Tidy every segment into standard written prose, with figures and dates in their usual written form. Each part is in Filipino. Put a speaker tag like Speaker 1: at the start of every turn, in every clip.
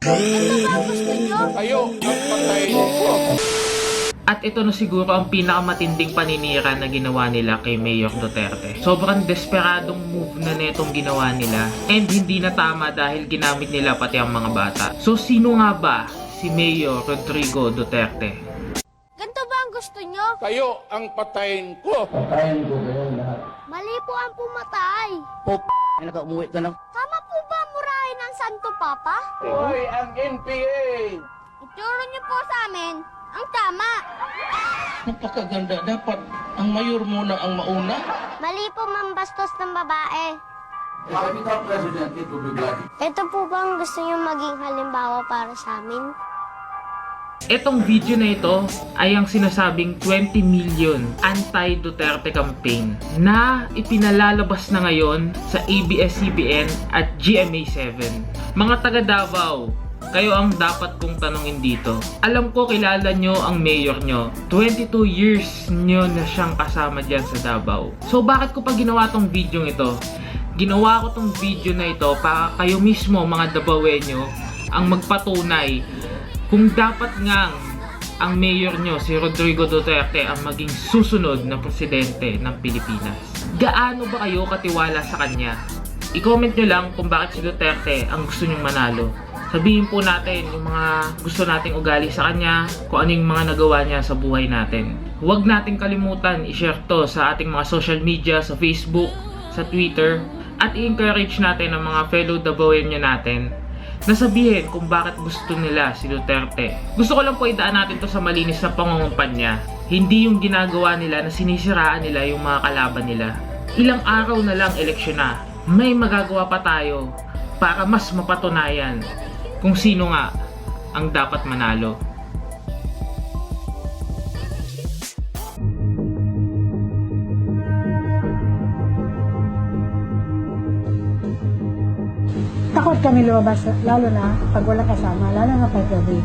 Speaker 1: Ano ba ang gusto nyo?
Speaker 2: Kayo ang patayin ko.
Speaker 3: At ito na siguro ang pinakamatinding paninira na ginawa nila kay Mayor Duterte. Sobrang desperadong move na netong ginawa nila and hindi na tama dahil ginamit nila pati ang mga bata. So sino nga ba si Mayor Rodrigo Duterte?
Speaker 1: Ganito ba ang gusto nyo?
Speaker 2: Kayo ang patayin ko.
Speaker 4: Patayin ko kayo lahat.
Speaker 1: Mali po ang pumatay.
Speaker 4: Ay, naka-umuwi ka na.
Speaker 1: Tama po ba murahin ng Santo Papa?
Speaker 2: Hoy, ang NPA.
Speaker 1: Ituro nyo po sa amin ang tama.
Speaker 4: Napakaganda. Dapat ang mayor muna ang mauna.
Speaker 1: Mali po mambastos ng babae.
Speaker 4: If I become president, it will be bloody.
Speaker 1: Ito po ba ang gusto nyo maging halimbawa para sa amin?
Speaker 3: Itong video na ito ay ang sinasabing 20 million anti-Duterte campaign na ipinalalabas na ngayon sa ABS-CBN at GMA7. Mga taga Davao, kayo ang dapat kong tanungin dito. Alam ko kilala nyo ang mayor nyo. 22 years nyo na siyang kasama dyan sa Davao. So bakit ko pa ginawa tong video ito? Ginawa ko tong video na ito para kayo mismo mga Davaoenyo ang magpatunay kung dapat ngang ang mayor nyo, si Rodrigo Duterte, ang maging susunod na presidente ng Pilipinas. Gaano ba kayo katiwala sa kanya? I-comment nyo lang kung bakit si Duterte ang gusto nyong manalo. Sabihin po natin yung mga gusto nating ugali sa kanya, kung ano yung mga nagawa niya sa buhay natin. Huwag nating kalimutan i-share to sa ating mga social media, sa Facebook, sa Twitter, at i-encourage natin ang mga fellow Davaoenyo natin na sabihin kung bakit gusto nila si Duterte. Gusto ko lang po idaan natin to sa malinis na pangungumpanya. Hindi yung ginagawa nila na sinisiraan nila yung mga kalaban nila. Ilang araw na lang eleksyon na. May magagawa pa tayo para mas mapatunayan kung sino nga ang dapat manalo.
Speaker 5: Takot kami lumabas, lalo na pag wala kasama, lalo na pag gabi.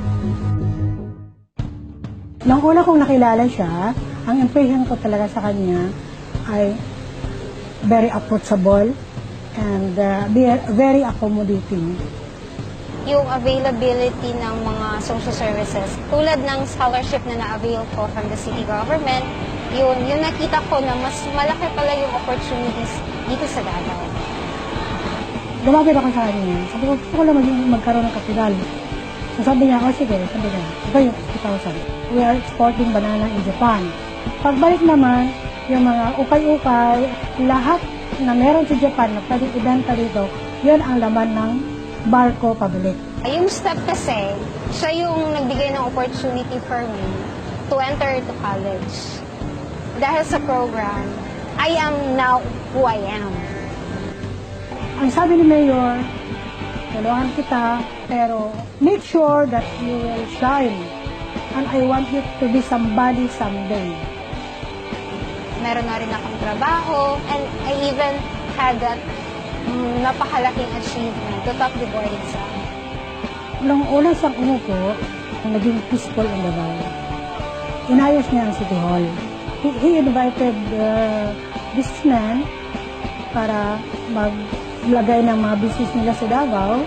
Speaker 5: Nung una kong nakilala siya, ang impression ko talaga sa kanya ay very approachable and very accommodating.
Speaker 6: Yung availability ng mga social services, tulad ng scholarship na na-avail ko from the city government, yung nakita ko na mas malaki pala yung opportunities dito sa Davao.
Speaker 5: Lumapit ako sa kanya. Sabi ko, gusto ko lang magkaroon ng kapital. So sabi niya, sige, sabi niya, ito yung 50,000. We are exporting banana in Japan. Pagbalik naman, yung mga ukay-ukay, lahat na meron sa Japan na pwedeng ibenta dito, yun ang laman ng barko pabalik.
Speaker 6: Yung step kasi, siya yung nagbigay ng opportunity for me to enter to college. Dahil sa program, I am now who I am.
Speaker 5: Ang sabi ni Mayor, tulungan kita, pero make sure that you will shine. And I want you to be somebody someday.
Speaker 6: Meron na rin akong trabaho, and I even had that napakalaking achievement to top the board exam.
Speaker 5: Nung una siyang umupo, naging peaceful in Davao. Inayos niya ang City Hall. He invited businessmen para maglagay ng mga business nila sa Davao.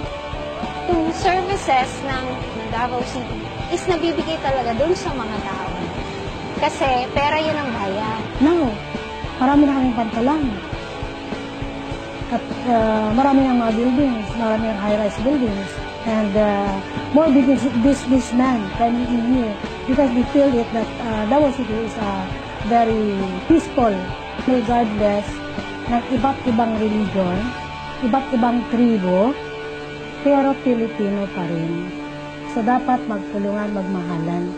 Speaker 6: Yung services ng Davao City is nabibigay talaga dun sa mga tao. Kasi pera yun ang bayan.
Speaker 5: Now, marami na kaming pantalan. At marami ng mga buildings, marami ng high-rise buildings. And more businessmen coming in here because we feel it that Davao City is very peaceful regardless ng iba't ibang religion, iba't ibang tribo, pero Pilipino pa rin. So dapat magtulungan, magmahalan.